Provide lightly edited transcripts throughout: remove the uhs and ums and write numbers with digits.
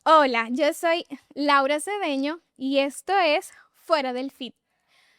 Hola, yo soy Laura Cedeño y esto es Fuera del Feed.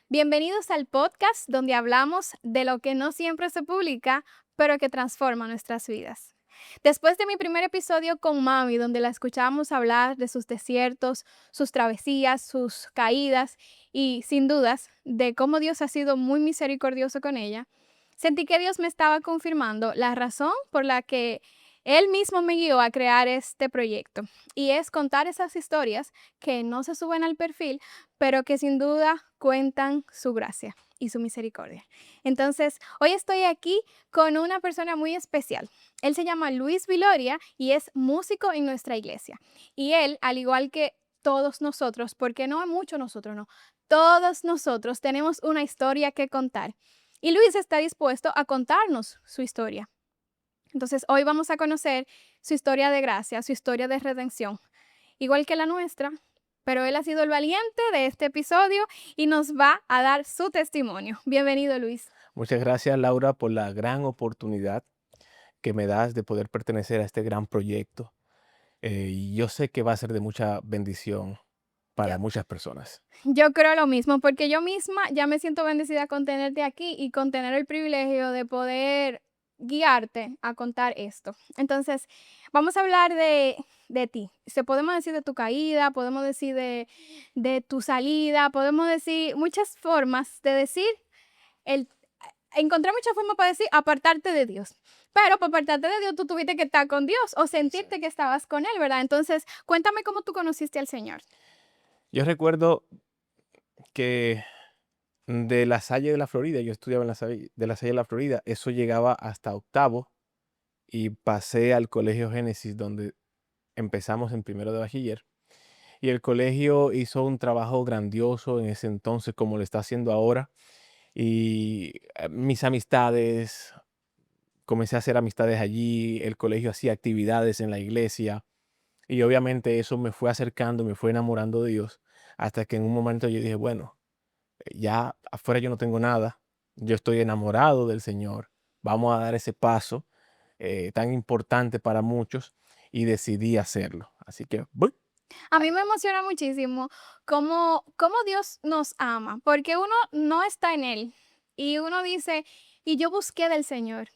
Bienvenidos al podcast donde hablamos de lo que no siempre se publica, pero que transforma nuestras vidas. Después de mi primer episodio con Mami, donde la escuchábamos hablar de sus desiertos, sus travesías, sus caídas y, sin dudas, de cómo Dios ha sido muy misericordioso con ella, sentí que Dios me estaba confirmando la razón por la que Él mismo me guió a crear este proyecto. Y es contar esas historias que no se suben al perfil, pero que sin duda cuentan su gracia y su misericordia. Entonces, hoy estoy aquí con una persona muy especial. Él se llama Luis Viloria y es músico en nuestra iglesia. Y él, al igual que todos nosotros, porque no mucho nosotros, no, todos nosotros tenemos una historia que contar. Y Luis está dispuesto a contarnos su historia. Entonces, hoy vamos a conocer su historia de gracia, su historia de redención, igual que la nuestra, pero él ha sido el valiente de este episodio y nos va a dar su testimonio. Bienvenido, Luis. Muchas gracias, Laura, por la gran oportunidad que me das de poder pertenecer a este gran proyecto. Y yo sé que va a ser de mucha bendición Yo, para muchas personas. yo creo lo mismo, porque yo misma ya me siento bendecida con tenerte aquí y con tener el privilegio de poder guiarte a contar esto. Entonces, vamos a hablar de ti. Se podemos decir de tu caída, podemos decir de tu salida, podemos decir muchas formas de decir el encontré muchas formas para decir apartarte de Dios. Pero para apartarte de Dios, tú tuviste que estar con Dios o Sí. sentirte que estabas con Él, ¿verdad? Entonces, cuéntame cómo tú conociste al Señor. Yo recuerdo que de La Salle de la Florida, yo estudiaba en La Salle de la Florida, eso llegaba hasta octavo y pasé al Colegio Génesis, donde empezamos en primero de bachiller. Y el colegio hizo un trabajo grandioso en ese entonces, como lo está haciendo ahora. Y mis amistades, comencé a hacer amistades allí, el colegio hacía actividades en la iglesia y obviamente eso me fue acercando, me fue enamorando de Dios, hasta que en un momento yo dije, bueno, ya afuera yo no tengo nada, yo estoy enamorado del Señor, vamos a dar ese paso tan importante para muchos y decidí hacerlo. Así que, ¡buy! A mí me emociona muchísimo cómo Dios nos ama, porque uno no está en Él y uno dice, y yo busqué del Señor.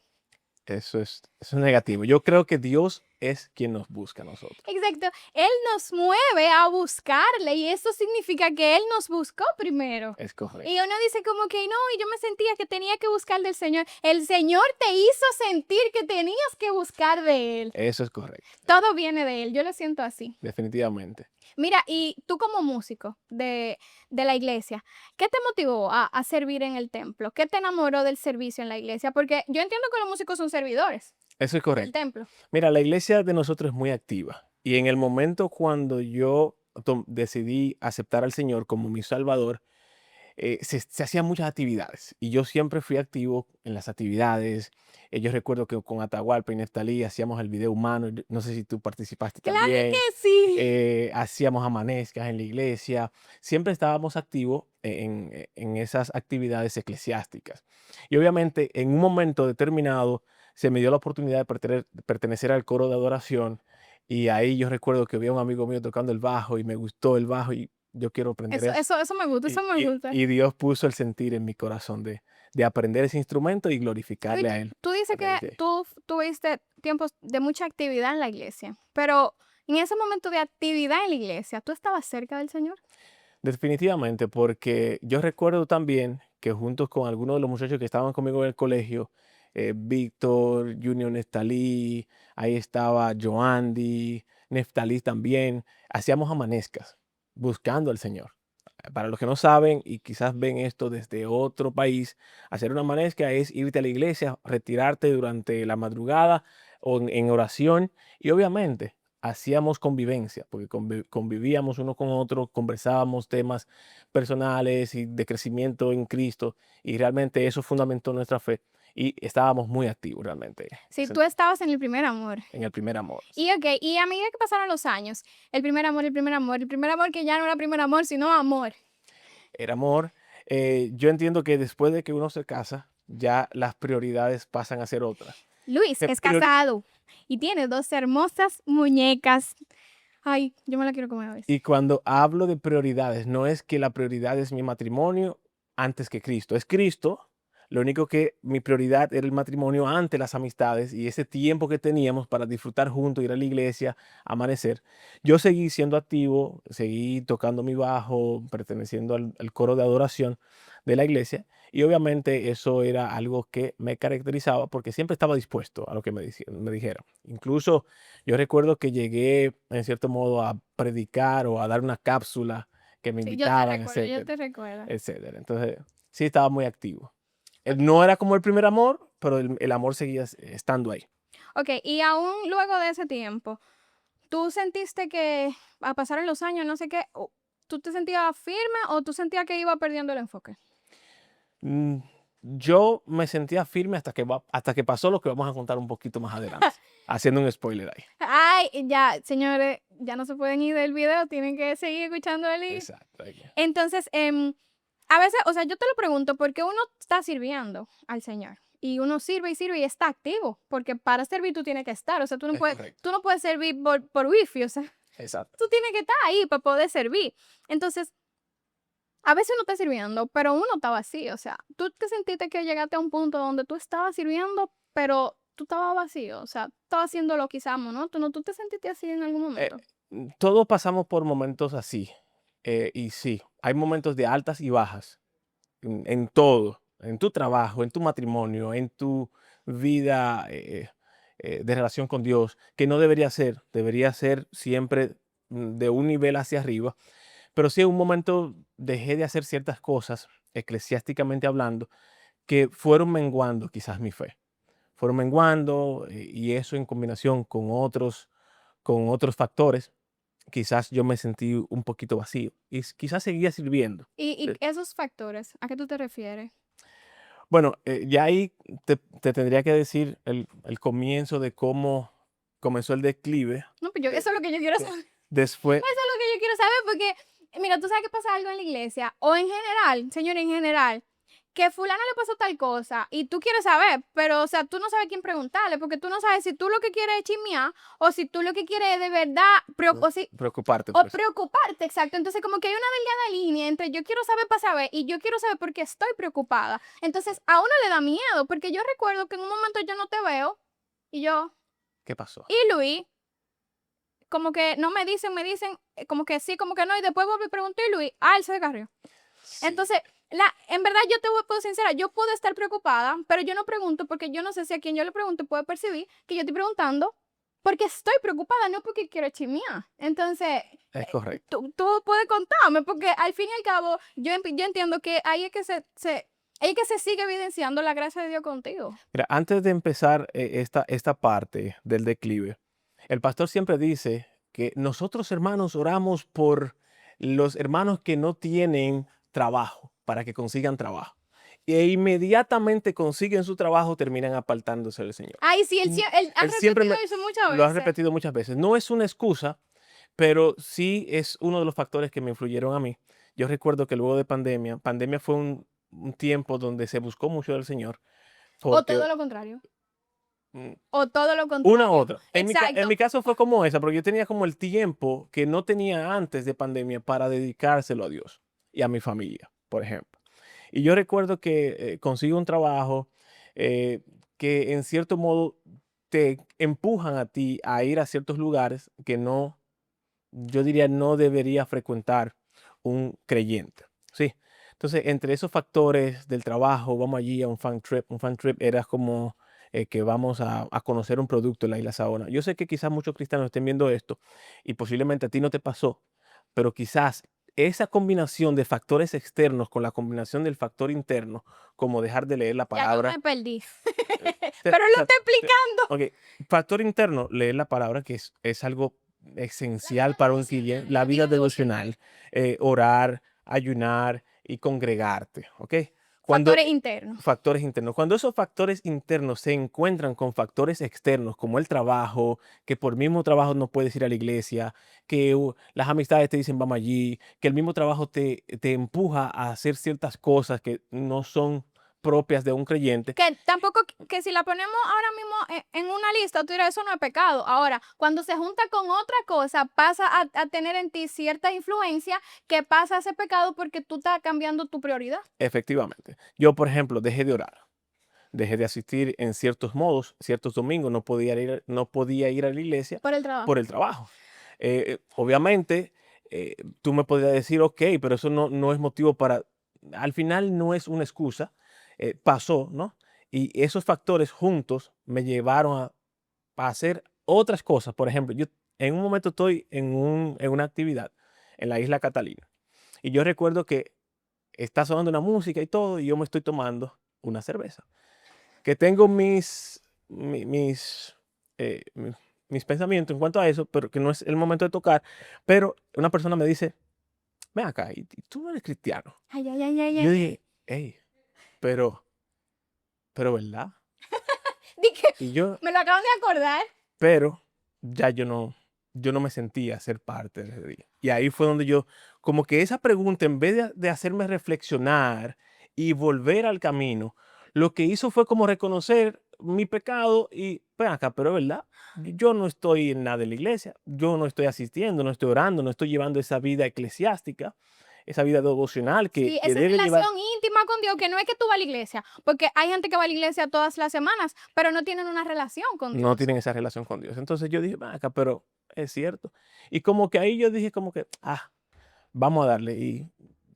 Eso es negativo. Yo creo que Dios es quien nos busca a nosotros. Exacto, Él nos mueve a buscarle y eso significa que Él nos buscó primero. Es Y correcto. uno dice como que no, y yo me sentía que tenía que buscar del Señor. El Señor te hizo sentir que tenías que buscar de Él. Eso es correcto. Todo viene de Él, yo lo siento así. Definitivamente. Mira, y tú como músico de la iglesia, ¿qué te motivó a servir en el templo? ¿Qué te enamoró del servicio en la iglesia? Porque yo entiendo que los músicos son servidores Eso es del correcto. templo. Mira, la iglesia de nosotros es muy activa y en el momento cuando yo decidí aceptar al Señor como mi Salvador, se hacían muchas actividades y yo siempre fui activo en las actividades. Yo recuerdo que con Atahualpa y Neftalí hacíamos el video humano, no sé si tú participaste Claro también, que sí. hacíamos amanezcas en la iglesia, siempre estábamos activos en esas actividades eclesiásticas. Y obviamente en un momento determinado se me dio la oportunidad de pertenecer al coro de adoración y ahí yo recuerdo que había un amigo mío tocando el bajo y me gustó el bajo y yo quiero aprender Eso, eso. eso, eso me gusta, Y eso me y gusta. y Dios puso el sentir en mi corazón de aprender ese instrumento y Y glorificarle a Él tú dices a que través de él. tú tuviste tiempos de mucha actividad en la iglesia, pero en ese momento de actividad en la iglesia, ¿tú estabas cerca del Señor? Definitivamente, porque yo recuerdo también que juntos con algunos de los muchachos que estaban conmigo en el colegio, Víctor, Junior Neftalí, ahí estaba Joandy, Neftalí también, hacíamos amanezcas buscando al Señor. Para los que no saben y quizás ven esto desde otro país, hacer una amanezca es irte a la iglesia, retirarte durante la madrugada o en oración y obviamente hacíamos convivencia, porque convivíamos uno con otro, conversábamos temas personales y de crecimiento en Cristo y realmente eso fundamentó nuestra fe y estábamos muy activos realmente Sí, tú estabas en el primer amor. en el primer amor. Y ok, y a medida que pasaron los años, el primer amor, el primer amor, el primer amor que ya no era primer amor, sino amor. Era amor. Yo entiendo que después de que uno se casa, ya las prioridades pasan a ser otras. Luis Se es priori- casado y tiene dos hermosas muñecas. Ay, yo me la quiero comer a veces. Y cuando hablo de prioridades, no es que la prioridad es mi matrimonio antes que Cristo. Es Cristo. Lo único que mi prioridad era el matrimonio ante las amistades y ese tiempo que teníamos para disfrutar juntos, ir a la iglesia, amanecer. Yo seguí siendo activo, seguí tocando mi bajo, perteneciendo al coro de adoración de la iglesia. Y obviamente eso era algo que me caracterizaba porque siempre estaba dispuesto a lo que me dijeran. Incluso yo recuerdo que llegué, en cierto modo, a predicar o a dar una cápsula que me Sí, yo te invitaban, recuerdo, yo etcétera, te recuerdo. etcétera. Entonces, sí estaba muy activo. No era como el primer amor, pero el amor seguía estando ahí. Ok, y aún luego de ese tiempo, ¿tú sentiste que a pasar los años, no sé qué, tú te sentías firme o tú sentías que iba perdiendo el enfoque? Mm, yo me sentía firme hasta que pasó lo que vamos a contar un poquito más adelante, haciendo un spoiler ahí. Ay, ya, señores, ya no se pueden ir del video, tienen que seguir escuchando el. Exacto. Entonces, a veces, o sea, yo te lo pregunto porque uno está sirviendo al Señor y uno sirve y sirve y está activo, porque para servir tú tienes que estar, o sea, Es correcto. tú no puedes servir por wifi, o sea, Exacto. tú tienes que estar ahí para poder servir. Entonces, a veces uno está sirviendo, pero uno está vacío, o sea, tú te sentiste que llegaste a un punto donde tú estabas sirviendo, pero tú estabas vacío, o sea, estabas haciéndolo quizás monótono, ¿tú te sentiste así en algún Eh, momento? todos pasamos por momentos así. Y sí, hay momentos de altas y bajas en todo, en tu trabajo, en tu matrimonio, en tu vida de relación con Dios, que no debería ser siempre de un nivel hacia arriba. Pero sí, en un momento dejé de hacer ciertas cosas, eclesiásticamente hablando, que fueron menguando quizás mi fe. Fueron menguando y eso en combinación con otros factores, quizás yo me sentí un poquito vacío y quizás seguía sirviendo. Y esos factores, ¿a qué tú te refieres? Bueno, ya ahí te tendría que decir el comienzo de cómo comenzó el declive. No, pues yo, de- eso es lo que yo quiero de- saber. después, Eso es lo que yo quiero saber porque, mira, tú sabes que pasa algo en la iglesia o en general, señor, en general, que fulano le pasó tal cosa y tú quieres saber, pero, o sea, tú no sabes quién preguntarle porque tú no sabes si tú lo que quieres es chismear o si tú lo que quieres es de verdad, preocuparte, o pues. preocuparte, exacto. Entonces, como que hay una delgada línea entre yo quiero saber para saber y yo quiero saber porque estoy preocupada. Entonces, a uno le da miedo porque yo recuerdo que en un momento yo no te veo y yo, ¿Qué pasó? y Luis como que no me dicen, como que sí, como que no, y después vuelvo y pregunto, y Luis, él se descarrió. Sí, Entoncer, en verdad yo te voy a ser sincera, yo puedo estar preocupada, pero yo no pregunto porque yo no sé si a quien yo le pregunto puede percibir que yo estoy preguntando porque estoy preocupada, no porque quiero chismear. Entonces, es correcto. tú puedes contarme, porque al fin y al cabo, yo entiendo que ahí es que ahí es que se sigue evidenciando la gracia de Dios contigo. Mira, antes de empezar esta parte del declive, el pastor siempre dice que nosotros hermanos oramos por los hermanos que no tienen trabajo, para que consigan trabajo. E inmediatamente consiguen su trabajo, terminan apartándose del Señor. Ay, sí, él ha Él siempre repetido me eso muchas lo ha veces. repetido muchas veces. No es una excusa, pero sí es uno de los factores que me influyeron a mí. Yo recuerdo que luego de pandemia fue un tiempo donde se buscó mucho del Señor, O porque todo lo contrario. mm, O todo lo una u contrario. otra. En Exacto. mi caso fue como esa, porque yo tenía como el tiempo que no tenía antes de pandemia para dedicárselo a Dios y a mi familia, por ejemplo. Y yo recuerdo que consigo un trabajo que en cierto modo te empujan a ti a ir a ciertos lugares que no, yo diría, no debería frecuentar un creyente. Sí. Entonces, entre esos factores del trabajo, vamos allí a un fan trip. Un fan trip era como que vamos a conocer un producto en la isla Saona. Yo sé que quizás muchos cristianos estén viendo esto y posiblemente a ti no te pasó, pero quizás esa combinación de factores externos con la combinación del factor interno, como dejar de leer la Ya yo palabra, me perdí. te- Pero o lo sea, está te- explicando. ok, factor interno, leer la palabra, que es algo La vida esencial para un cliente, devocional, la la vida vida devocional. devocional, orar, ayunar y congregarte, ¿ok? Cuando Factores internos. factores internos, cuando esos factores internos se encuentran con factores externos, como el trabajo, que por mismo trabajo no puedes ir a la iglesia, que las amistades te dicen vamos allí, que el mismo trabajo te empuja a hacer ciertas cosas que no son propias de un creyente. Que tampoco, que si la ponemos ahora mismo en una lista, tú dirás, eso no es pecado. Ahora, cuando se junta con otra cosa, pasa a tener en ti cierta influencia que pasa a ese pecado porque tú estás cambiando tu prioridad. Efectivamente. Yo, por ejemplo, dejé de orar. Dejé de asistir en ciertos modos, ciertos domingos, no podía ir a la iglesia Por el trabajo. por el trabajo. Obviamente, tú me podrías decir, ok, pero eso no es motivo para, al final no es una excusa, pasó, ¿no? Y esos factores juntos me llevaron a hacer otras cosas. Por ejemplo, yo en un momento estoy en una actividad en la isla Catalina y yo recuerdo que está sonando una música y todo y yo me estoy tomando una cerveza. Que tengo eh, mi- mis pensamientos en cuanto a eso, pero que no es el momento de tocar. Pero una persona me dice, ven acá, y tú no eres cristiano. Ay, ay, ay, ay, Y yo ay. dije, hey, pero, ¿verdad? Dije, Y yo, me lo acaban de acordar. pero ya yo no me sentía ser parte de ese día. Y ahí fue donde yo, como que esa pregunta, en vez de hacerme reflexionar y volver al camino, lo que hizo fue como reconocer mi pecado y, ven acá, pero es verdad, yo no estoy en nada de la iglesia, yo no estoy asistiendo, no estoy orando, no estoy llevando esa vida eclesiástica, esa vida devocional Sí, que esa debe llevar. relación íntima con Dios, que no es que tú vas a la iglesia, porque hay gente que va a la iglesia todas las semanas, pero no tienen una relación con No Dios. tienen esa relación con Dios. Entonces yo dije, ven acá, pero es cierto. Y como que ahí yo dije como que, vamos a darle. Y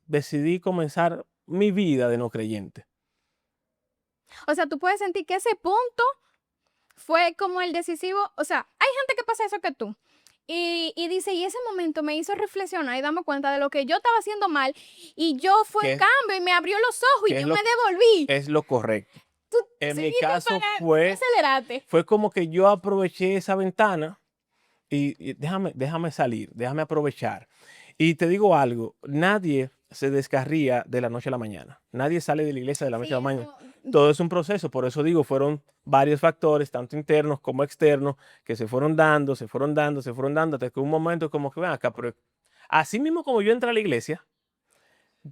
decidí comenzar mi vida de no creyente. O sea, tú puedes sentir que ese punto fue como el decisivo. O sea, hay gente que pasa eso que tú. Y dice, y ese momento me hizo reflexionar y darme cuenta de lo que yo estaba haciendo mal. Y yo fue un Que, cambio y me abrió los ojos y que yo me devolví. es lo correcto. Tú En mi seguiste caso tú aceleraste. fue como que yo aproveché esa ventana y déjame salir, déjame aprovechar. Y te digo algo, nadie se descarría de la noche a la mañana. Nadie sale de la iglesia de la noche Sí, a la mañana. eso. Todo es un proceso, por eso digo, fueron varios factores, tanto internos como externos, que se fueron dando, se fueron dando, se fueron dando, hasta que un momento como que ven acá, pero así mismo como yo entré a la iglesia,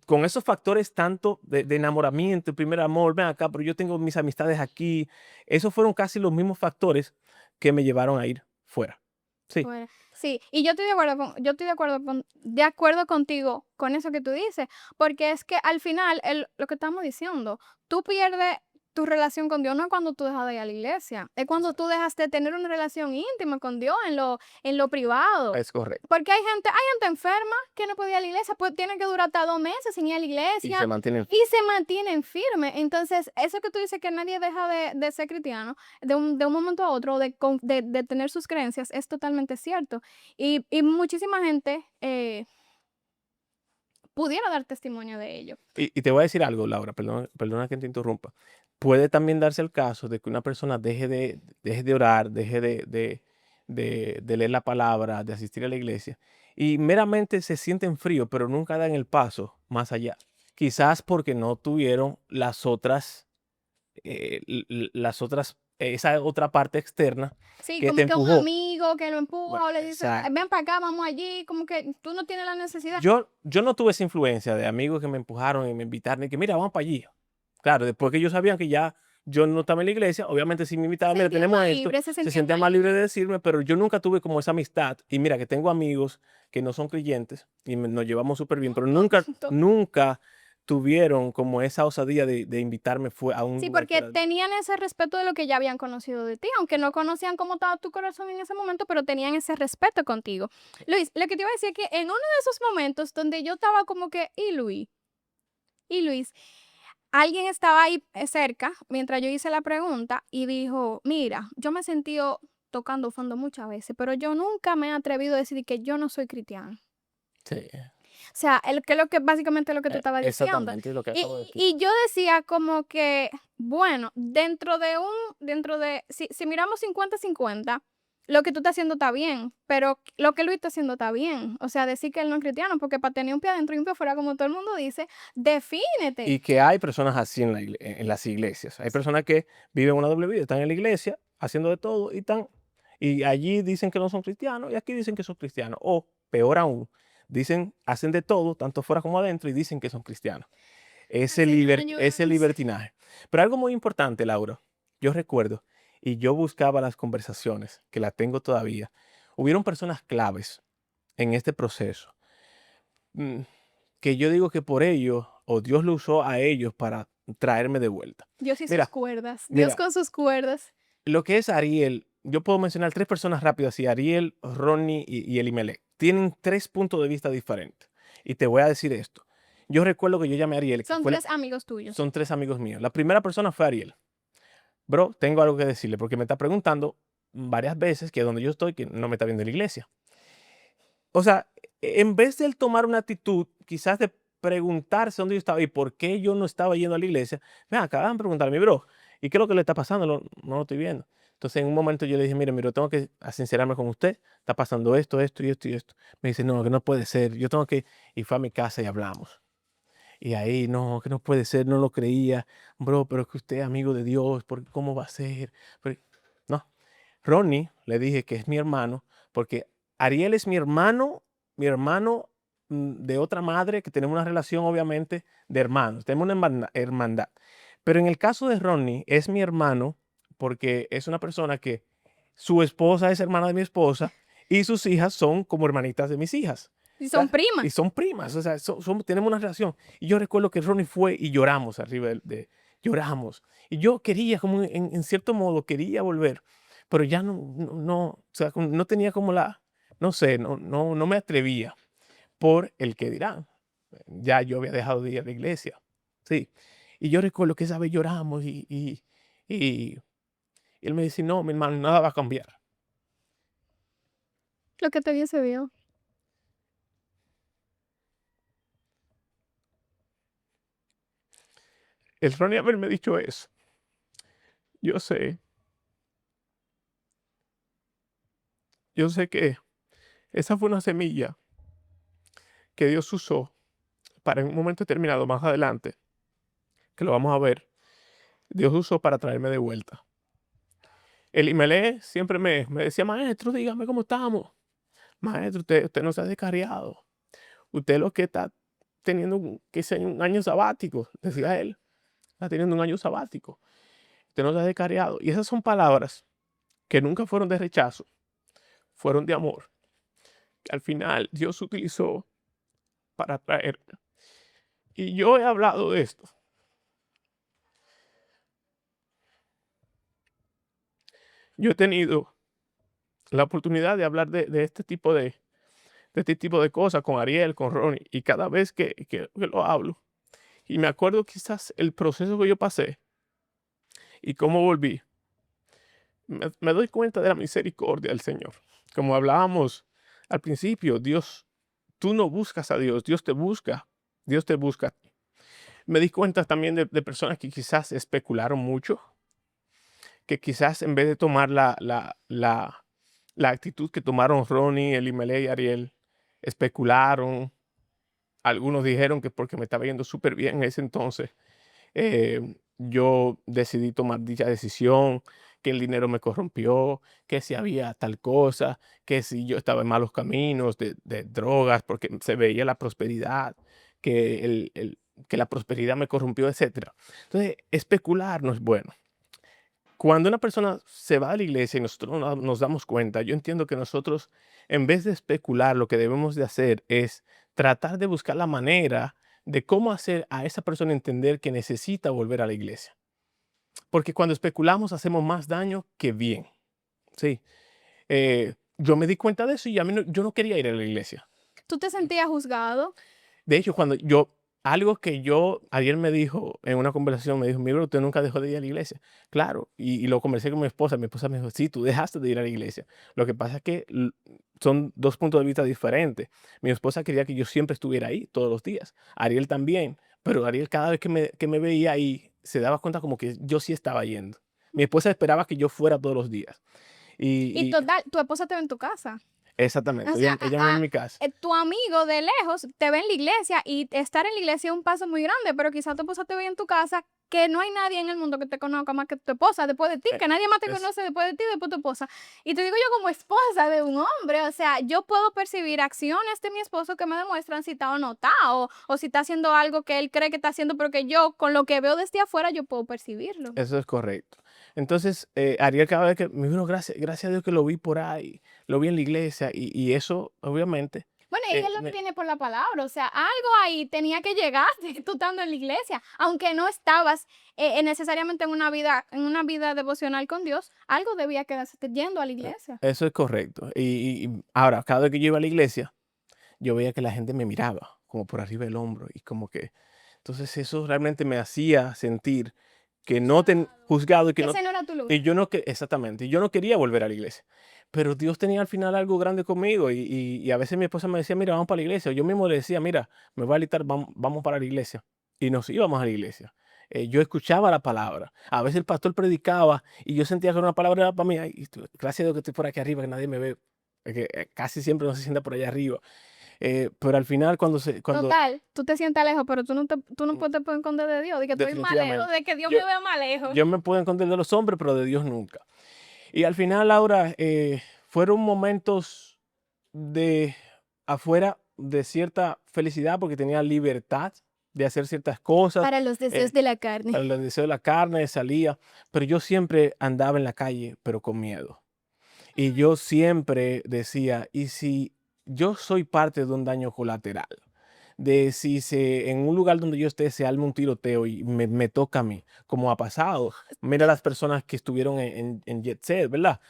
con esos factores tanto de enamoramiento, primer amor, ven acá, pero yo tengo mis amistades aquí, esos fueron casi los mismos factores que me llevaron a ir fuera. Sí, Bueno, sí, y yo estoy de acuerdo de acuerdo contigo con eso que tú dices, porque es que al final lo que estamos diciendo, tú pierdes tu relación con Dios no es cuando tú dejas de ir a la iglesia, es cuando tú dejas de tener una relación íntima con Dios en lo privado. es correcto. Porque hay gente enferma que no puede ir a la iglesia, pues tiene que durar hasta 2 meses sin ir a la Y iglesia se mantienen. y se mantienen firmes. Entonces, eso que tú dices que nadie deja de ser cristiano de un momento a otro, de tener sus creencias, es totalmente cierto. Y muchísima gente pudiera dar testimonio de ello. Y te voy a decir algo, Laura, perdona que te interrumpa. Puede también darse el caso de que una persona deje de orar, deje de leer la palabra, de asistir a la iglesia, y meramente se sienten frío, pero nunca dan el paso más allá. Quizás porque no tuvieron esa otra parte externa Sí, que te como que un empujó. amigo que lo Bueno, empuja o le dice, ven para acá, vamos allí, como que tú no tienes la necesidad. yo no tuve esa influencia de amigos que me empujaron y me invitaron y que mira, vamos para allí. Claro, después que ellos sabían que ya yo no estaba en la iglesia, obviamente si me invitaban, mira, Sentían tenemos más esto, libre, se se sentían sentían más más libres. libres de decirme, pero yo nunca tuve como esa amistad. Y mira que tengo amigos que no son creyentes y nos llevamos súper bien, pero nunca tuvieron como esa osadía de invitarme a un Sí, lugar porque fuera. tenían ese respeto de lo que ya habían conocido de ti, aunque no conocían cómo estaba tu corazón en ese momento, pero tenían ese respeto contigo. Luis, lo que te iba a decir es que en uno de esos momentos donde yo estaba como que, y Luis, alguien estaba ahí cerca mientras yo hice la pregunta y dijo, mira, yo me he sentido tocando fondo muchas veces, pero yo nunca me he atrevido a decir que yo no soy cristiano. Sí, O sea, básicamente lo que tú estabas diciendo. exactamente lo que Y, acabo de decir. y yo decía como que, bueno, si miramos 50-50, lo que tú estás haciendo está bien, pero lo que Luis está haciendo está bien. O sea, decir que él no es cristiano, porque para tener un pie adentro y un pie afuera, como todo el mundo dice, defínete. Y que hay personas así en las iglesias. Hay personas que viven una doble vida, están en la iglesia haciendo de todo y allí dicen que no son cristianos y aquí dicen que son cristianos. O peor aún, hacen de todo, tanto fuera como adentro, y dicen que son cristianos. ese Ayúdanos. libertinaje. Pero algo muy importante, Laura, yo recuerdo, y yo buscaba las conversaciones, que las tengo todavía. Hubieron personas claves en este proceso, mm, que yo digo que por ello, o Dios lo usó a ellos para traerme de vuelta. Dios y sus Mira, cuerdas. Dios mira, con sus cuerdas. lo que es Ariel, yo puedo mencionar 3 personas rápidas, así, Ariel, Ronnie y Elimelech. Tienen 3 puntos de vista diferentes. Y te voy a decir esto. Yo recuerdo que yo llamé a Ariel, que Son fue 3 amigos tuyos. son 3 amigos míos. La primera persona fue Ariel. Bro, tengo algo que decirle, porque me está preguntando varias veces que donde yo estoy, que no me está viendo en la iglesia. O sea, en vez de él tomar una actitud, quizás de preguntarse dónde yo estaba y por qué yo no estaba yendo a la iglesia, ven acá, van a preguntarme, bro, ¿y qué es lo que le está pasando? No lo estoy viendo. Entonces, en un momento yo le dije, mire, tengo que sincerarme con usted, está pasando esto, esto y esto y esto. Me dice, no, que no puede ser, yo tengo que... Y fue a mi casa y hablamos. Y ahí, no, que no puede ser, no lo creía. Bro, pero es que usted es amigo de Dios, ¿cómo va a ser? No, Ronnie, le dije que es mi hermano, porque Ariel es mi hermano de otra madre, que tenemos una relación obviamente de hermanos, tenemos una hermandad. Pero en el caso de Ronnie, es mi hermano porque es una persona que su esposa es hermana de mi esposa y sus hijas son como hermanitas de mis hijas. Y O son sea, y primas. son primas, o sea, tenemos una relación. Y yo recuerdo que Ronnie fue y lloramos arriba lloramos. Y yo quería, como en cierto modo, quería volver, pero ya o sea, no tenía como no sé, no me atrevía por el que dirán. Ya yo había dejado de ir a la iglesia, sí. Y yo recuerdo que esa vez lloramos y él me dice, no, mi hermano, nada va a cambiar. Lo que te vio se vio. El Ronnie haberme dicho eso, yo sé, yo sé que esa fue una semilla que Dios usó para en un momento determinado más adelante, que lo vamos a ver, Dios usó para traerme de vuelta. El Imelé siempre me decía, maestro, dígame cómo estamos. Maestro, usted no se ha descarriado. Usted lo que está teniendo, que sea un año sabático, decía él. Está teniendo un año sabático. Usted no se ha descarriado. Y esas son palabras que nunca fueron de rechazo, fueron de amor. Que al final Dios utilizó para traerme. Y yo he hablado de esto. Yo he tenido la oportunidad de hablar de este tipo de cosas con Ariel, con Ronnie, y cada vez que lo hablo, y me acuerdo quizás el proceso que yo pasé y cómo volví, me doy cuenta de la misericordia del Señor. Como hablábamos al principio, Dios, tú no buscas a Dios, Dios te busca a ti. Me di cuenta también de personas que quizás especularon mucho, que quizás en vez de tomar la actitud que tomaron Ronnie, Elimelech y Ariel, especularon. Algunos dijeron que porque me estaba yendo súper bien en ese entonces, yo decidí tomar dicha decisión, que el dinero me corrompió, que si había tal cosa, que si yo estaba en malos caminos de drogas, porque se veía la prosperidad, que, que la prosperidad me corrompió, etcétera. Entonces, especular no es bueno. Cuando una persona se va a la iglesia y nosotros nos damos cuenta, yo entiendo que nosotros, en vez de especular, lo que debemos de hacer es tratar de buscar la manera de cómo hacer a esa persona entender que necesita volver a la iglesia. Porque cuando especulamos hacemos más daño que bien. Sí. Yo me di cuenta de eso y yo no quería ir a la iglesia. ¿Tú te sentías juzgado? De hecho, algo que ayer me dijo en una conversación, me dijo, mi bro, usted nunca dejó de ir a la iglesia. Claro, y lo conversé con mi esposa me dijo, sí, tú dejaste de ir a la iglesia. Lo que pasa es que son 2 puntos de vista diferentes. Mi esposa quería que yo siempre estuviera ahí todos los días. Ariel también, pero Ariel cada vez que me veía ahí, se daba cuenta como que yo sí estaba yendo. Mi esposa esperaba que yo fuera todos los días. Y Y total, tu esposa te ve en tu casa. O exactamente, sea, ella me ve en mi casa. tu amigo de lejos te ve en la iglesia y estar en la iglesia es un paso muy grande, pero quizás tu esposa te ve en tu casa que no hay nadie en el mundo que te conozca más que tu esposa después de ti, que nadie más te Es, conoce después de ti, después de tu esposa. Y te digo yo como esposa de un hombre, o sea, yo puedo percibir acciones de mi esposo que me demuestran si está o no está, o si está haciendo algo que él cree que está haciendo, pero que yo, con lo que veo desde afuera, yo puedo percibirlo. eso es correcto. Entonces, Ariel cada vez que me dijo, gracias a Dios que lo vi por ahí, lo vi en la iglesia y eso, obviamente, Bueno, y él lo me- tiene por la palabra, o sea, algo ahí tenía que llegar de tú estando en la iglesia, aunque no estabas necesariamente en una vida devocional con Dios, algo debía quedarse yendo a la iglesia. eso es correcto. Y ahora, cada vez que yo iba a la iglesia, yo veía que la gente me miraba como por arriba del hombro y como que, entonces eso realmente me hacía sentir que no ten Juzgado. juzgado y que Que no, ese no era tu y lugar. yo no, que, exactamente, y yo no quería volver a la iglesia. Pero Dios tenía al final algo grande conmigo y a veces mi esposa me decía, mira, vamos para la iglesia. O yo mismo le decía, mira, me voy a alistar, vamos para la iglesia. Y nos íbamos a la iglesia. Yo escuchaba la palabra. A veces el pastor predicaba y yo sentía que una palabra era para mí. Ay, gracias a Dios que estoy por aquí arriba, que nadie me ve. Que casi siempre no se sienta por allá arriba. Pero al final cuando Total, tú te sientas lejos, pero tú no te puedes esconder de Dios, de que estoy más lejos, definitivamente, de que Dios yo, me vea más lejos. yo me puedo esconder de los hombres, pero de Dios nunca. Y al final, Laura, fueron momentos de afuera de cierta felicidad porque tenía libertad de hacer ciertas cosas, Para los deseos eh, de la carne. para el deseo de la carne, salía, pero yo siempre andaba en la calle, pero con miedo. Y yo siempre decía, ¿y si yo soy parte de un daño colateral? De si en un lugar donde yo esté se arma un tiroteo y me toca a mí, como ha pasado. Mira las personas que estuvieron en Jet Set, ¿verdad?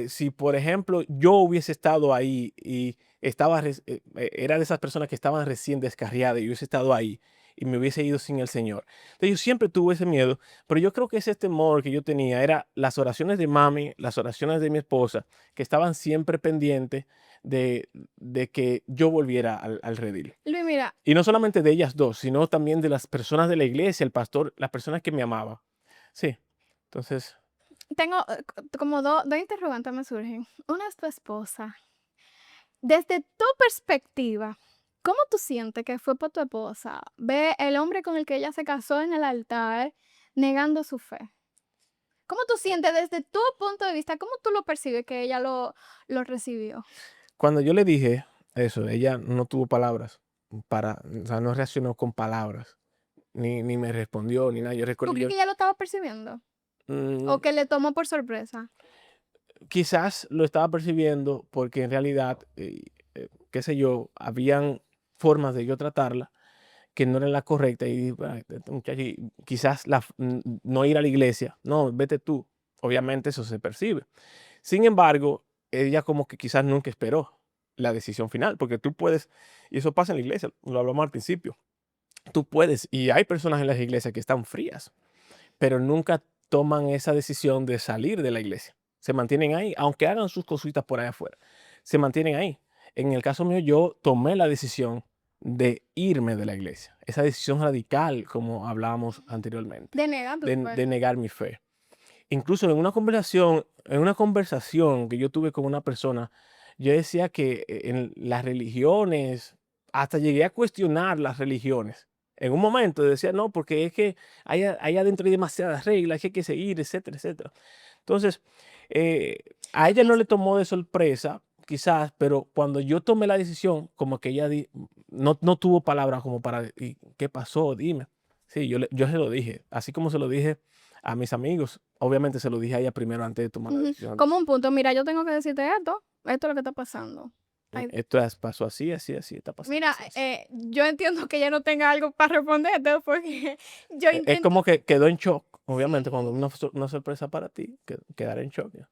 Si, por ejemplo, yo hubiese estado ahí y era de esas personas que estaban recién descarriadas y hubiese estado ahí y me hubiese ido sin el Señor. Entonces, yo siempre tuve ese miedo, pero yo creo que ese temor que yo tenía era las oraciones de mami, las oraciones de mi esposa, que estaban siempre pendientes de que yo volviera al redil. Luis, mira, Y no solamente de ellas dos, sino también de las personas de la iglesia, el pastor, las personas que me amaban. Sí, entonces, tengo como dos interrogantes me surgen. Una es tu esposa. Desde tu perspectiva, ¿cómo tú sientes que fue por tu esposa? Ve el hombre con el que ella se casó en el altar negando su fe. ¿Cómo tú sientes desde tu punto de vista? ¿Cómo tú lo percibes que ella lo recibió? cuando yo le dije eso, ella no tuvo palabras o sea, no reaccionó con palabras, ni me respondió, ni nada. Yo ¿Tú recuerdo, crees que ella lo estaba percibiendo? ¿O mm, que le tomó por sorpresa? quizás lo estaba percibiendo porque en realidad, qué sé yo, habían formas de yo tratarla que no era la correcta y "Ay, este muchacho", y quizás no ir a la iglesia, no, vete tú. Obviamente eso se percibe. Sin embargo, ella como que quizás nunca esperó la decisión final, porque tú puedes, y eso pasa en la iglesia, lo hablamos al principio, tú puedes, y hay personas en las iglesias que están frías, pero nunca toman esa decisión de salir de la iglesia. Se mantienen ahí, aunque hagan sus cositas por ahí afuera, se mantienen ahí. En el caso mío, yo tomé la decisión de irme de la iglesia. Esa decisión radical, como hablábamos anteriormente, De negar tu fe. de negar mi fe. Incluso en una conversación que yo tuve con una persona, yo decía que en las religiones, hasta llegué a cuestionar las religiones. En un momento decía, no, porque es que ahí adentro hay demasiadas reglas que hay que seguir, etcétera, etcétera. Entonces, eh, a ella no le tomó de sorpresa, quizás, pero cuando yo tomé la decisión, como que ella no tuvo palabras como para, "¿Y qué pasó? Dime". Sí, yo se lo dije, así como se lo dije a mis amigos. Obviamente se lo dije a ella primero antes de tomar la Ujú. decisión. Como un punto, mira, yo tengo que decirte esto es lo que está pasando. Ay, Esto pasó así, así, así, está pasando mira, así, así. yo entiendo que ella no tenga algo para responderte porque yo Es intento. como que quedó en shock, obviamente, cuando Sí. una sorpresa para ti, quedar en shock. ¿Ya?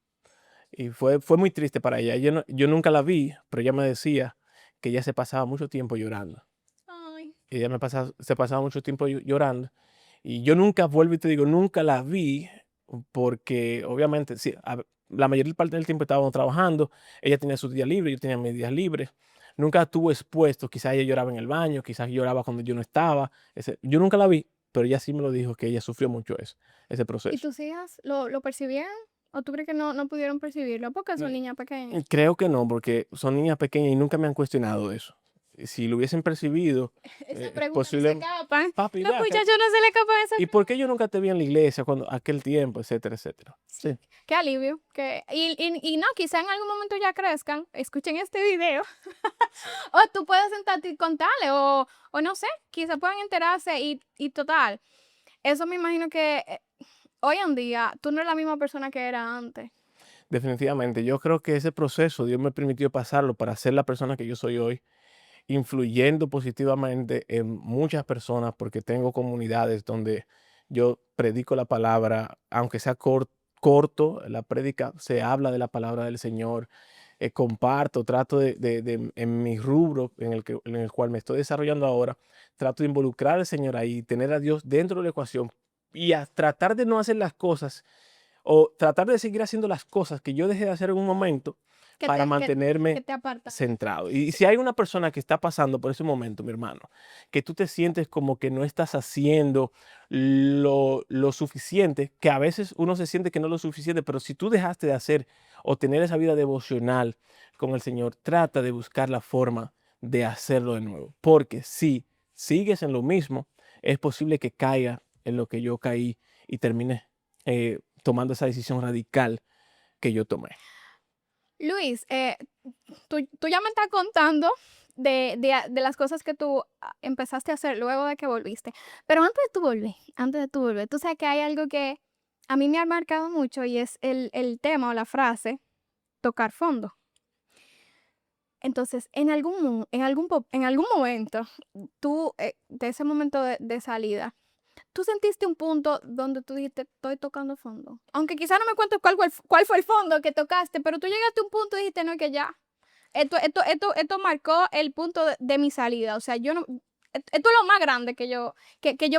Y fue muy triste para ella. Yo nunca la vi, pero ella me decía que ella se pasaba mucho tiempo llorando. Ay. Ella se pasaba mucho tiempo llorando. Y yo nunca, vuelvo y te digo, nunca la vi porque obviamente, sí, la mayoría parte del tiempo estábamos trabajando, ella tenía sus días libres, yo tenía mis días libres. Nunca estuvo expuesto, quizás ella lloraba en el baño, quizás lloraba cuando yo no estaba. Yo nunca la vi, pero ella sí me lo dijo, que ella sufrió mucho eso, ese ¿Y proceso. tus hijas lo percibieron? ¿O tú crees que no pudieron percibirlo? Porque son Mm, niñas pequeñas. Creo que no, porque son niñas pequeñas y nunca me han cuestionado eso. si lo hubiesen percibido, Esa pregunta no se posible, escapan. papi, Los ve acá, muchachos no se le escapan esa ¿y por qué yo nunca te vi en la iglesia cuando aquel tiempo, etcétera, etcétera? Sí, Sí, qué alivio. Y no, quizá en algún momento ya crezcan, escuchen este video, o tú puedes sentarte y contarle, o no sé, quizá puedan enterarse y total. Eso me imagino que hoy en día tú no eres la misma persona que era antes. definitivamente. Yo creo que ese proceso Dios me permitió pasarlo para ser la persona que yo soy hoy, influyendo positivamente en muchas personas, porque tengo comunidades donde yo predico la palabra, aunque sea corto, la prédica se habla de la palabra del Señor, comparto, trato en mi rubro en el cual me estoy desarrollando ahora, trato de involucrar al Señor ahí, tener a Dios dentro de la ecuación y a tratar de no hacer las cosas o tratar de seguir haciendo las cosas que yo dejé de hacer en un momento Que para te, que mantenerme te aparta. centrado. Y si hay una persona que está pasando por ese momento, mi hermano, que tú te sientes como que no estás haciendo lo suficiente, que a veces uno se siente que no es lo suficiente, pero si tú dejaste de hacer o tener esa vida devocional con el Señor, trata de buscar la forma de hacerlo de nuevo. Porque si sigues en lo mismo, es posible que caiga en lo que yo caí y termine tomando esa decisión radical que yo tomé. Luis, tú ya me estás contando de las cosas que tú empezaste a hacer luego de que volviste. Pero antes de tu volver, tú sabes que hay algo que a mí me ha marcado mucho y es el tema o la frase tocar fondo. Entonces, en algún momento, tú, de ese momento de salida, tú sentiste un punto donde tú dijiste, estoy tocando fondo. Aunque quizá no me cuentes cuál fue el fondo que tocaste, pero tú llegaste a un punto y dijiste, no, que ya. Esto marcó el punto de mi salida. O sea, yo no, esto es lo más grande que yo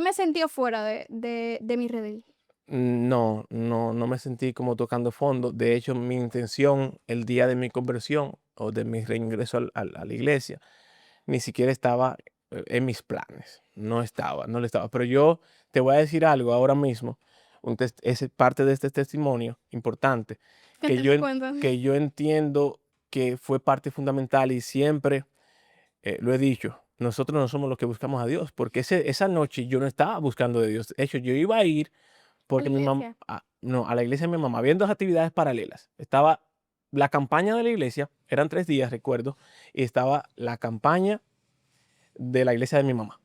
me sentí fuera de mi redil. No, no me sentí como tocando fondo. De hecho, mi intención el día de mi conversión o de mi reingreso a la iglesia ni siquiera estaba en mis planes. No estaba, no lo estaba. Pero yo te voy a decir algo ahora mismo. Es parte de este testimonio importante ¿Qué te me cuentas? que yo entiendo que fue parte fundamental y siempre lo he dicho. Nosotros no somos los que buscamos a Dios, porque esa noche yo no estaba buscando de Dios. De hecho, yo iba a ir A la porque mi mamá, iglesia. no, a la iglesia de mi mamá, habían 2 actividades paralelas. Estaba la campaña de la iglesia, eran 3 días, recuerdo, y estaba la campaña de la iglesia de mi mamá.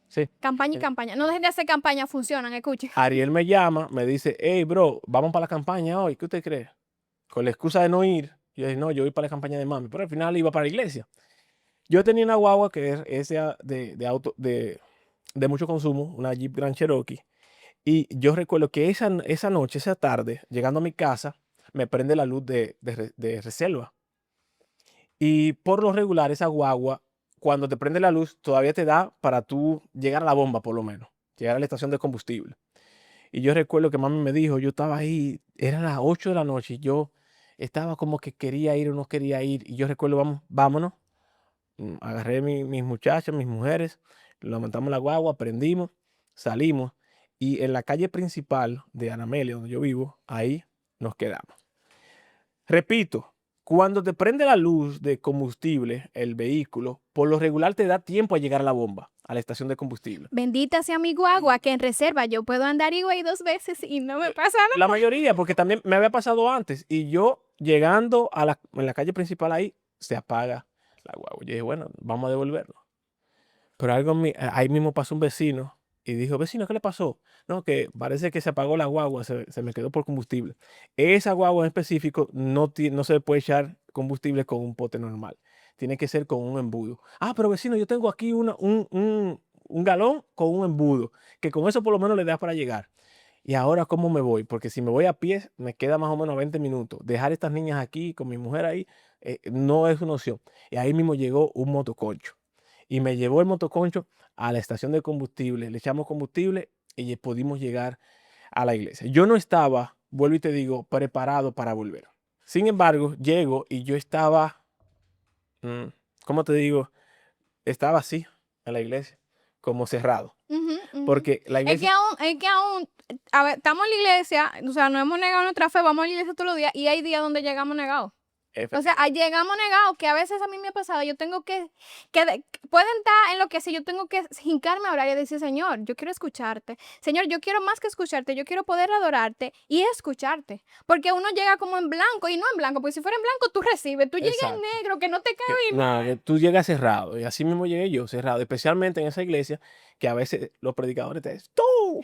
Sí. Campaña y Eh, campaña. No dejen de hacer campaña, funcionan, escuchen. Ariel me llama, me dice, hey, bro, vamos para la campaña hoy, ¿qué usted cree? Con la excusa de no ir, yo dije, no, yo voy para la campaña de mami, pero al final iba para la iglesia. Yo tenía una guagua que es de mucho consumo, una Jeep Grand Cherokee. Y yo recuerdo que esa noche, esa tarde, llegando a mi casa, me prende la luz de reserva. Y por lo regular, esa guagua, cuando te prende la luz, todavía te da para tú llegar a la bomba, por lo menos, llegar a la estación de combustible. Y yo recuerdo que mami me dijo, yo estaba ahí, eran las 8 de la noche, y yo estaba como que quería ir o no quería ir. Y yo recuerdo, vámonos. Agarré mis muchachas, mis mujeres, lo montamos en la guagua, prendimos, salimos y en la calle principal de Anamelia, donde yo vivo, ahí nos quedamos. Repito, cuando te prende la luz de combustible, el vehículo, por lo regular te da tiempo a llegar a la bomba, a la estación de combustible. Bendita sea mi guagua, que en reserva yo puedo andar Higüey 2 veces y no me pasa La nada. mayoría, porque también me había pasado antes y yo llegando en la calle principal ahí, se apaga la guagua. Yo dije, bueno, vamos a devolverlo. Pero ahí mismo pasó un vecino y dijo, vecino, ¿qué le pasó? No, que parece que se apagó la guagua, se me quedó por combustible. Esa guagua en específico no se le puede echar combustible con un pote normal. Tiene que ser con un embudo. Ah, pero vecino, yo tengo aquí un galón con un embudo, que con eso por lo menos le da para llegar. Y ahora, ¿cómo me voy? Porque si me voy a pie, me queda más o menos 20 minutos. Dejar estas niñas aquí con mi mujer ahí no es una opción. Y ahí mismo llegó un motoconcho y me llevó el motoconcho a la estación de combustible. Le echamos combustible y pudimos llegar a la iglesia. Yo no estaba, vuelvo y te digo, preparado para volver. Sin embargo, llego y yo estaba, mm, ¿cómo te digo? Estaba así en la iglesia, como cerrado. Ujú, ujú. Porque la iglesia, Es que aún, a ver, estamos en la iglesia, o sea, no hemos negado nuestra fe, vamos a la iglesia todos los días y hay días donde llegamos negados. O sea, llegamos negados, que a veces a mí me ha pasado, yo tengo pueden estar en lo que sea, yo tengo que hincarme a orar y decir, Señor, yo quiero escucharte. Señor, yo quiero más que escucharte, yo quiero poder adorarte y escucharte. Porque uno llega como en blanco y no en blanco, porque si fuera en blanco tú recibes, tú llegas en Exacto. negro, que no te cae Que, bien nada, que mal. tú llegas cerrado. Y así mismo llegué yo, cerrado. Especialmente en esa iglesia, que a veces los predicadores te dicen, ¡tú!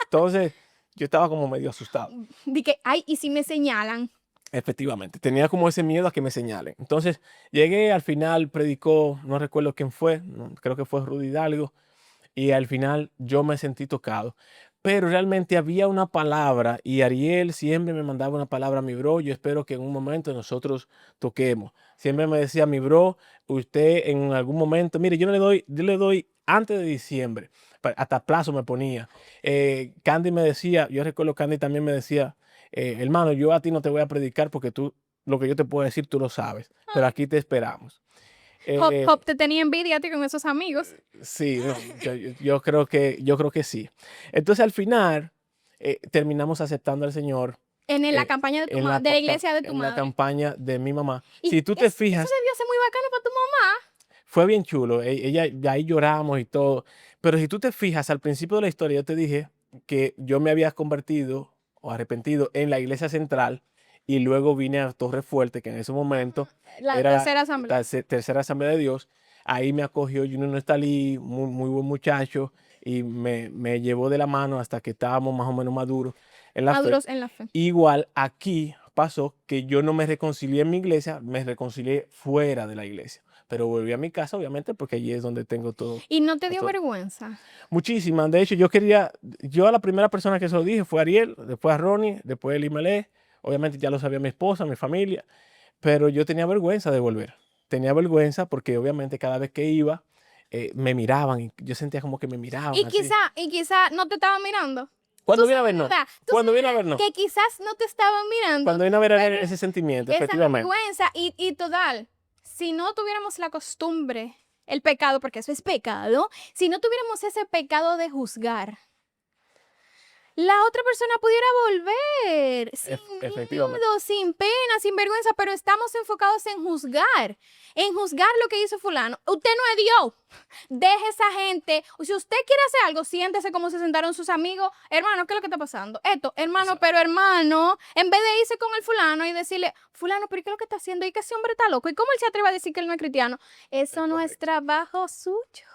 Entonces, yo estaba como medio asustado. Di que, ay, y si me señalan. Efectivamente, tenía como ese miedo a que me señalen. Entonces, llegué, al final predicó, no recuerdo quién fue, creo que fue Rudy Hidalgo, y al final yo me sentí tocado. Pero realmente había una palabra y Ariel siempre me mandaba una palabra, mi bro, yo espero que en un momento nosotros toquemos. Siempre me decía, mi bro, usted en algún momento, mire, yo le doy antes de diciembre, hasta plazo me ponía. Candy me decía, yo recuerdo Candy también me decía, hermano, yo a ti no te voy a predicar porque tú, lo que yo te puedo decir, tú lo sabes, pero Ay, aquí te esperamos. Hop, Eh, Hop te tenía envidia a ti con esos amigos. Sí, no, yo creo que sí. Entonces, al final, terminamos aceptando al Señor En la eh, campaña de la iglesia de tu en la madre. campaña de mi mamá. Y Si tú te eso fijas, debió ser muy bacano para tu mamá. fue bien chulo. Ella, ya ahí lloramos y todo. Pero si tú te fijas, al principio de la historia, yo te dije que yo me había convertido o arrepentido en la iglesia central y luego vine a Torre Fuerte, que en ese momento La era tercera asamblea. tercera asamblea de Dios. Ahí me acogió Junior Nestalí, muy buen muchacho, y me llevó de la mano hasta que estábamos más o menos maduros en la fe. Maduros en la fe. Igual aquí pasó que yo no me reconcilié en mi iglesia, me reconcilié fuera de la iglesia. Pero volví a mi casa, obviamente, porque allí es donde tengo todo. Y no te dio todo. vergüenza. Muchísimas. De hecho, yo a la primera persona que se lo dije fue a Ariel, después a Ronnie, después a Elimelech. Obviamente ya lo sabía mi esposa, mi familia, pero yo tenía vergüenza de volver. Tenía vergüenza porque obviamente cada vez que iba, me miraban y yo sentía como que me miraban Y así. quizá no te estaban mirando. Tú Cuando viene a ver, sabes la no. verdad. Tú Cuando sabes viene a ver, no. que quizás no te estaban mirando. Cuando viene a ver Pero ese sentimiento, esa efectivamente. vergüenza y total, si no tuviéramos la costumbre, el pecado, porque eso es pecado, si no tuviéramos ese pecado de juzgar, la otra persona pudiera volver sin Efectivamente. miedo, sin pena, sin vergüenza, pero estamos enfocados en juzgar lo que hizo fulano. Usted no es Dios. Deje esa gente. O si usted quiere hacer algo, siéntese como se sentaron sus amigos. Hermano, ¿qué es lo que está pasando? Esto, hermano, Exacto. pero hermano, en vez de irse con el fulano y decirle, fulano, pero ¿qué es lo que está haciendo? Y que ese hombre está loco. ¿Y cómo él se atreve a decir que él no es cristiano? Eso Es no es correcto. trabajo suyo.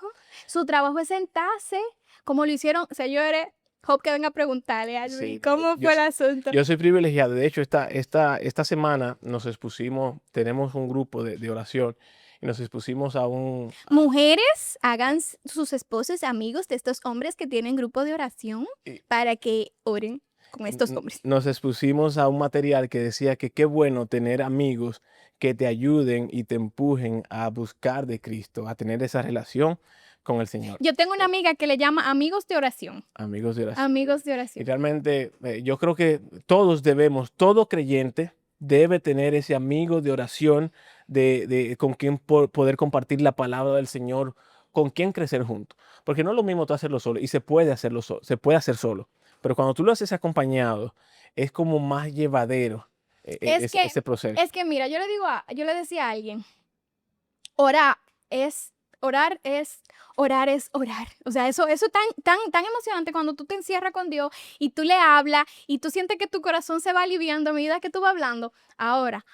Su trabajo es sentarse, como lo hicieron, señores. Hope que venga a preguntarle a Luis Sí, cómo yo, fue el asunto. yo soy privilegiado. De hecho, esta semana nos expusimos, tenemos un grupo de oración y nos expusimos a un... Mujeres, hagan sus esposos amigos de estos hombres que tienen grupo de oración y- para que oren con estos hombres. nos expusimos a un material que decía que qué bueno tener amigos que te ayuden y te empujen a buscar de Cristo, a tener esa relación con el Señor. Yo tengo una amiga que le llama amigos de oración. Amigos de oración. Amigos de Y oración. realmente yo creo que todo creyente debe tener ese amigo de oración, con quien poder compartir la palabra del Señor, con quien crecer juntos. Porque no es lo mismo tú hacerlo solo, y se puede hacerlo solo, se puede hacer solo. Pero cuando tú lo haces acompañado, es como más llevadero Es que, ese proceso. mira, yo le decía a alguien, orar es, orar es, orar es orar. O sea, eso tan emocionante cuando tú te encierras con Dios y tú le hablas y tú sientes que tu corazón se va aliviando a medida que tú vas hablando. Ahora,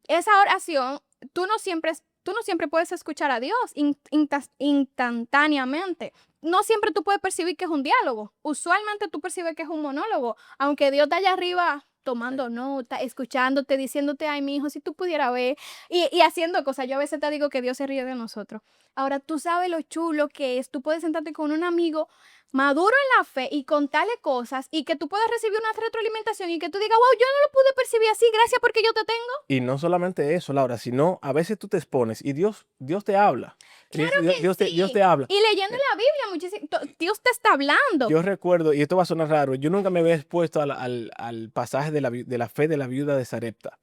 esa oración, tú no siempre puedes escuchar a Dios instantáneamente. No siempre tú puedes percibir que es un diálogo. Usualmente tú percibes que es un monólogo, aunque Dios está allá arriba tomando nota, escuchándote, diciéndote, ay, mi hijo, si tú pudieras ver, y haciendo cosas. Yo a veces te digo que Dios se ríe de nosotros. Ahora, tú sabes lo chulo que es, tú puedes sentarte con un amigo maduro en la fe y contarle cosas y que tú puedas recibir una retroalimentación y que tú digas, wow, yo no lo pude percibir así, gracias porque yo te tengo. Y no solamente eso, Laura, sino a veces tú te expones y Dios te habla. Claro que Dios sí. te habla. Y leyendo la Biblia, muchísimo, Dios te está hablando. Yo recuerdo, y esto va a sonar raro, yo nunca me había expuesto al pasaje de la fe de la viuda de Sarepta.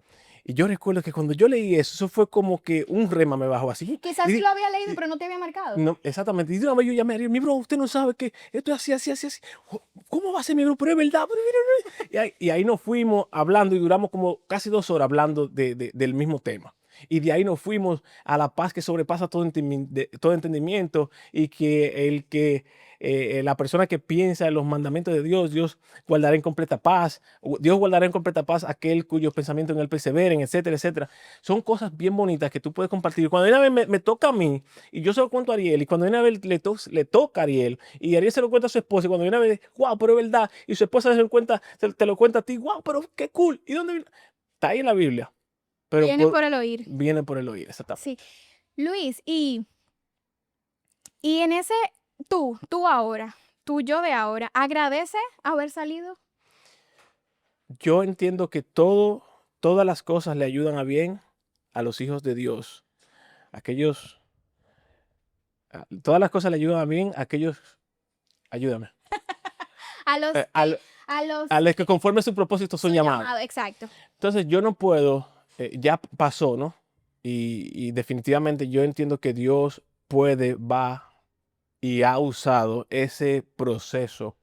Y yo recuerdo que cuando yo leí eso, eso fue como que un rema me bajó así. Quizás Y sí di- lo había leído, y- pero no te había marcado. no, exactamente. Y de una vez yo llamé a Ariel, mi bro, usted no sabe que esto es así, así, así, así. ¿Cómo va a ser, mi bro? Pero es verdad. Pero mira, y ahí nos fuimos hablando y duramos como casi 2 horas hablando del mismo tema. Y de ahí nos fuimos a la paz que sobrepasa todo entendimiento y que la persona que piensa en los mandamientos de Dios, Dios guardará en completa paz. Dios guardará en completa paz aquel cuyos pensamientos en él perseveren, etcétera, etcétera. Son cosas bien bonitas que tú puedes compartir. Cuando una vez me toca a mí, y yo se lo cuento a Ariel, y cuando una vez le toca a Ariel, y Ariel se lo cuenta a su esposa, y cuando una vez, wow, pero es verdad, y su esposa te lo cuenta a ti, wow, pero qué cool. ¿Y dónde viene? Está ahí en la Biblia, pero Viene por el oír. viene por el oír, exactamente. Sí. Luis, y en ese, tú ahora, tú yo de ahora, ¿agradece haber salido? Yo entiendo que todas las cosas le ayudan a bien a los hijos de Dios. Aquellos, todas las cosas le ayudan a bien a aquellos, ayúdame, A los eh, que, al- a los a los que conforme a su propósito son son llamados. llamados, exacto. Entonces yo no puedo, ya pasó, ¿no? Y definitivamente yo entiendo que Dios puede, va y ha usado ese proceso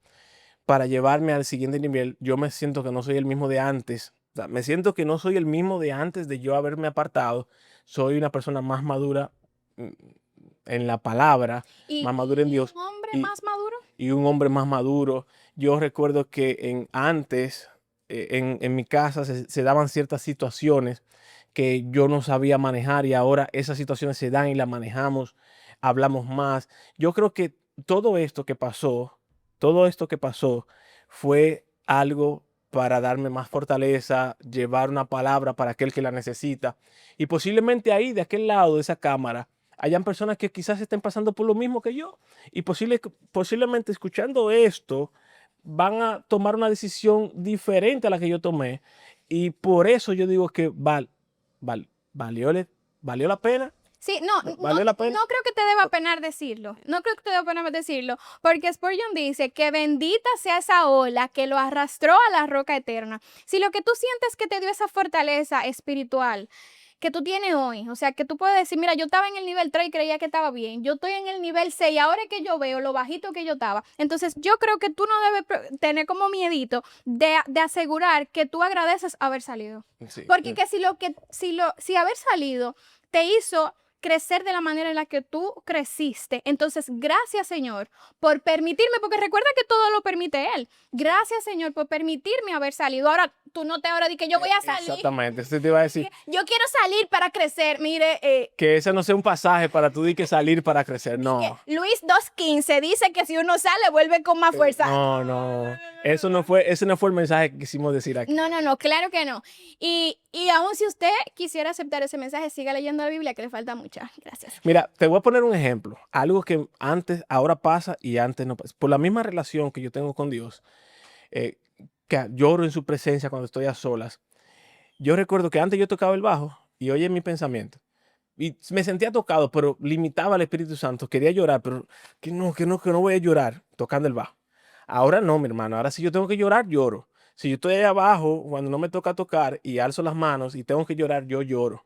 para llevarme al siguiente nivel. Yo me siento que no soy el mismo de antes. O sea, me siento que no soy el mismo de antes de yo haberme apartado. Soy una persona más madura, mm, en la palabra, ¿Y, más madura en y Dios un hombre y, más maduro? y un hombre más maduro. Yo recuerdo que antes, en mi casa se daban ciertas situaciones que yo no sabía manejar, y ahora esas situaciones se dan y las manejamos, hablamos más. Yo creo que todo esto que pasó, todo esto que pasó fue algo para darme más fortaleza, llevar una palabra para aquel que la necesita. Y posiblemente ahí, de aquel lado de esa cámara, hayan personas que quizás estén pasando por lo mismo que yo. Y posiblemente escuchando esto, van a tomar una decisión diferente a la que yo tomé. Y por eso yo digo que valió, valió la pena. Sí, no, no, ¿Valió la pena? no creo que te deba penar decirlo. No creo que te deba penar decirlo. Porque Spurgeon dice que bendita sea esa ola que lo arrastró a la roca eterna. Si lo que tú sientes que te dio esa fortaleza espiritual que tú tienes hoy, o sea, que tú puedes decir, mira, yo estaba en el nivel 3 y creía que estaba bien, yo estoy en el nivel 6 y ahora es que yo veo lo bajito que yo estaba. Entonces, yo creo que tú no debes tener como miedito de asegurar que tú agradeces haber salido. Sí. Porque que si haber salido te hizo crecer de la manera en la que tú creciste. Entonces, gracias, Señor, por permitirme, porque recuerda que todo lo permite Él. Gracias, Señor, por permitirme haber salido. Ahora, tú no te ahora di que yo voy a salir. Exactamente, eso te iba a decir. Yo quiero salir para crecer. Mire, Que ese no sea un pasaje para tú di que salir para crecer. No. Luis 2:15 dice que si uno sale, vuelve con más fuerza. No. Ese no fue el mensaje que quisimos decir aquí. No, claro que no. Y aún si usted quisiera aceptar ese mensaje, siga leyendo la Biblia, que le falta mucha. Gracias. Mira, te voy a poner un ejemplo. Algo que antes, ahora pasa y antes no pasa. Por la misma relación que yo tengo con Dios, eh, que lloro en su presencia cuando estoy a solas. Yo recuerdo que antes yo tocaba el bajo y oye mi pensamiento. Y me sentía tocado, pero limitaba al Espíritu Santo. Quería llorar, pero que no voy a llorar tocando el bajo. Ahora no, mi hermano. Ahora si yo tengo que llorar, lloro. Si yo estoy ahí abajo, cuando no me toca tocar y alzo las manos y tengo que llorar, yo lloro.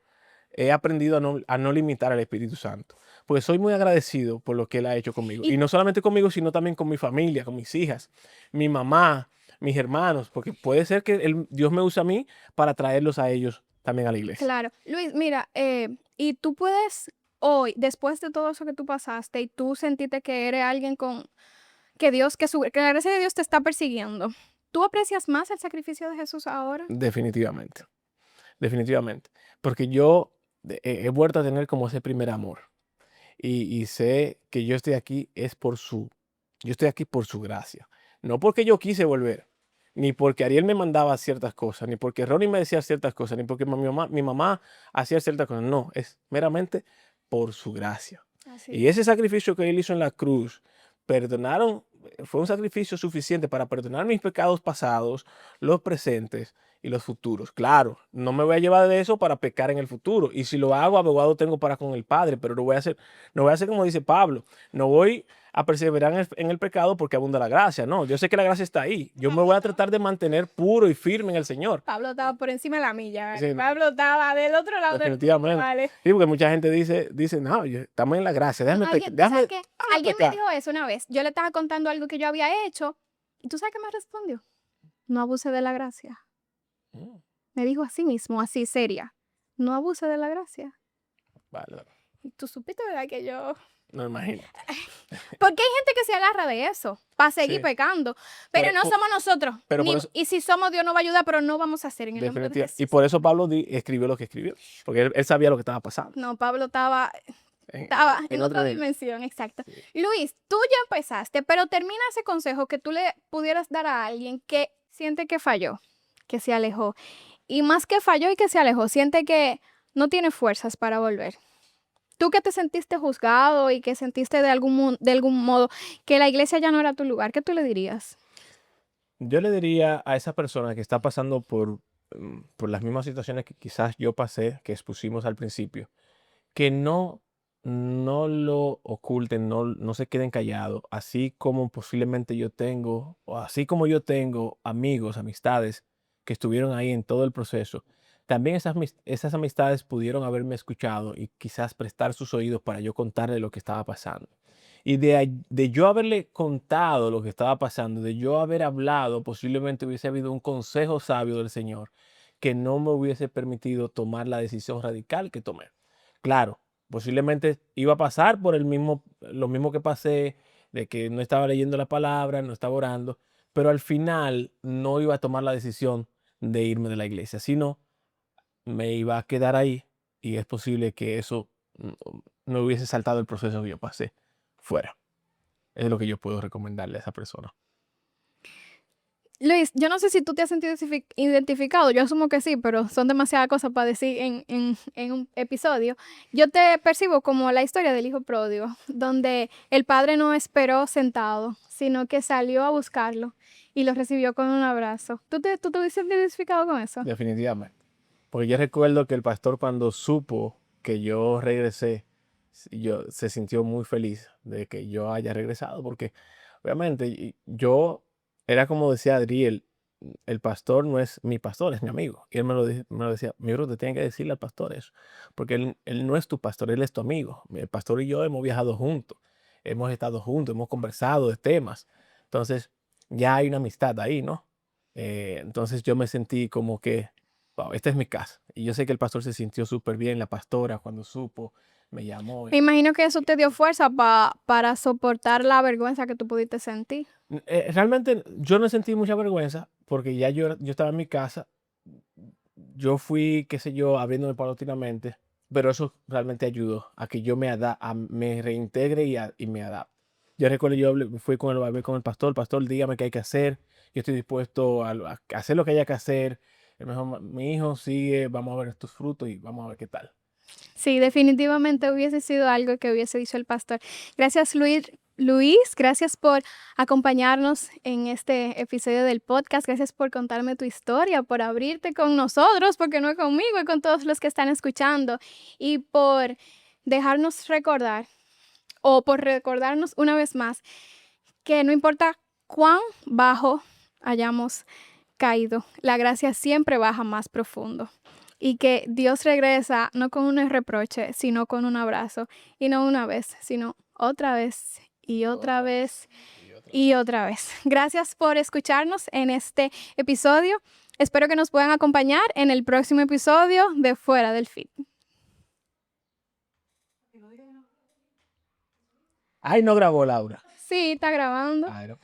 He aprendido a no limitar al Espíritu Santo, porque soy muy agradecido por lo que Él ha hecho conmigo. Y Y no solamente conmigo, sino también con mi familia, con mis hijas, mi mamá, mis hermanos, porque puede ser que Dios me use a mí para traerlos a ellos también a la iglesia. claro, Luis, mira, y tú puedes hoy, después de todo eso que tú pasaste y tú sentiste que eres alguien con que Dios, que la gracia de Dios te está persiguiendo, ¿tú aprecias más el sacrificio de Jesús ahora? Definitivamente, definitivamente. Porque yo he vuelto a tener como ese primer amor. Y sé que yo estoy aquí por su gracia. No porque yo quise volver, ni porque Ariel me mandaba ciertas cosas, ni porque Ronnie me decía ciertas cosas, ni porque mi mamá hacía ciertas cosas. No, es meramente por su gracia. Así Y es. ese sacrificio que Él hizo en la cruz, fue un sacrificio suficiente para perdonar mis pecados pasados, los presentes y los futuros. Claro, no me voy a llevar de eso para pecar en el futuro. Y si lo hago, abogado tengo para con el Padre, pero no voy a hacer como dice Pablo. No voy a perseverar en el pecado porque abunda la gracia. No, yo sé que la gracia está ahí. Yo me voy a tratar de mantener puro y firme en el Señor. Pablo estaba por encima de la milla, ¿vale? Sí, Pablo estaba del otro lado del mundo, definitivamente. ¿vale? Sí, porque mucha gente dice, no, estamos en la gracia, déjame ¿Sabes qué? Alguien me pecar. dijo eso una vez. Yo le estaba contando algo que yo había hecho. ¿Y tú sabes qué me respondió? No abuse de la gracia. Mm, Me dijo así mismo, así seria. No abuse de la gracia. Vale, Y tú supiste, ¿verdad? Que yo... no imagino. Porque hay gente que se agarra de eso para seguir Sí, pecando. Pero no somos nosotros. pero por eso, Y si somos, Dios nos va a ayudar, pero no vamos a hacer en el nombre de definitivamente. Y Jesús. por eso Pablo escribió lo que escribió. Porque él sabía lo que estaba pasando. No, Pablo estaba En, en otro otra nivel. dimensión, exacto. Sí. Luis, tú ya empezaste, pero termina ese consejo que tú le pudieras dar a alguien que siente que falló, que se alejó. Y más que falló y que se alejó, siente que no tiene fuerzas para volver. Tú que te sentiste juzgado y que sentiste de algún modo que la iglesia ya no era tu lugar, ¿qué tú le dirías? Yo le diría a esa persona que está pasando por las mismas situaciones que quizás yo pasé, que expusimos al principio, que no lo oculten, no se queden callados, así como posiblemente yo tengo, o así como yo tengo amigos, amistades que estuvieron ahí en todo el proceso. También esas amistades pudieron haberme escuchado y quizás prestar sus oídos para yo contarle lo que estaba pasando. Y de yo haberle contado lo que estaba pasando, de yo haber hablado, posiblemente hubiese habido un consejo sabio del Señor que no me hubiese permitido tomar la decisión radical que tomé. Claro, posiblemente iba a pasar por lo mismo que pasé, de que no estaba leyendo la palabra, no estaba orando, pero al final no iba a tomar la decisión de irme de la iglesia, sino me iba a quedar ahí y es posible que eso no hubiese saltado el proceso que yo pasé fuera. Es lo que yo puedo recomendarle a esa persona. Luis, yo no sé si tú te has sentido identificado, yo asumo que sí, pero son demasiadas cosas para decir en un episodio. Yo te percibo como la historia del hijo pródigo, donde el padre no esperó sentado, sino que salió a buscarlo y lo recibió con un abrazo. ¿Tú te hubieses identificado con eso? Definitivamente. Porque yo recuerdo que el pastor cuando supo que yo regresé, se sintió muy feliz de que yo haya regresado, porque obviamente yo era como decía Adriel, el pastor no es mi pastor, es mi amigo. Y él me lo decía, mi bro, te tiene que decirle al pastor eso, porque él no es tu pastor, él es tu amigo. El pastor y yo hemos viajado juntos, hemos estado juntos, hemos conversado de temas. Entonces, ya hay una amistad ahí, ¿no? Entonces yo me sentí como que, wow, esta es mi casa. Y yo sé que el pastor se sintió súper bien, la pastora cuando supo, me llamó. Me imagino que eso te dio fuerza para soportar la vergüenza que tú pudiste sentir. Realmente yo no sentí mucha vergüenza porque ya yo estaba en mi casa, yo fui, qué sé yo, abriéndome paulatinamente, pero eso realmente ayudó a que yo me reintegre y me adapte. Yo recuerdo, fui hablé con el pastor, dígame qué hay que hacer, yo estoy dispuesto a hacer lo que haya que hacer. Él me dijo, mi hijo sigue, vamos a ver estos frutos y vamos a ver qué tal. Sí, definitivamente hubiese sido algo que hubiese dicho el pastor. Gracias, Luis. Luis, gracias por acompañarnos en este episodio del podcast. Gracias por contarme tu historia, por abrirte con nosotros, porque no es conmigo, es con todos los que están escuchando, y por dejarnos recordar, o por recordarnos una vez más, que no importa cuán bajo hayamos caído, la gracia siempre baja más profundo. Y que Dios regresa no con un reproche, sino con un abrazo. Y no una vez, sino otra vez y otra vez y otra vez. Gracias por escucharnos en este episodio. Espero que nos puedan acompañar en el próximo episodio de Fuera del Feed. Ay, no grabó Laura. Sí, está grabando. Ay, no.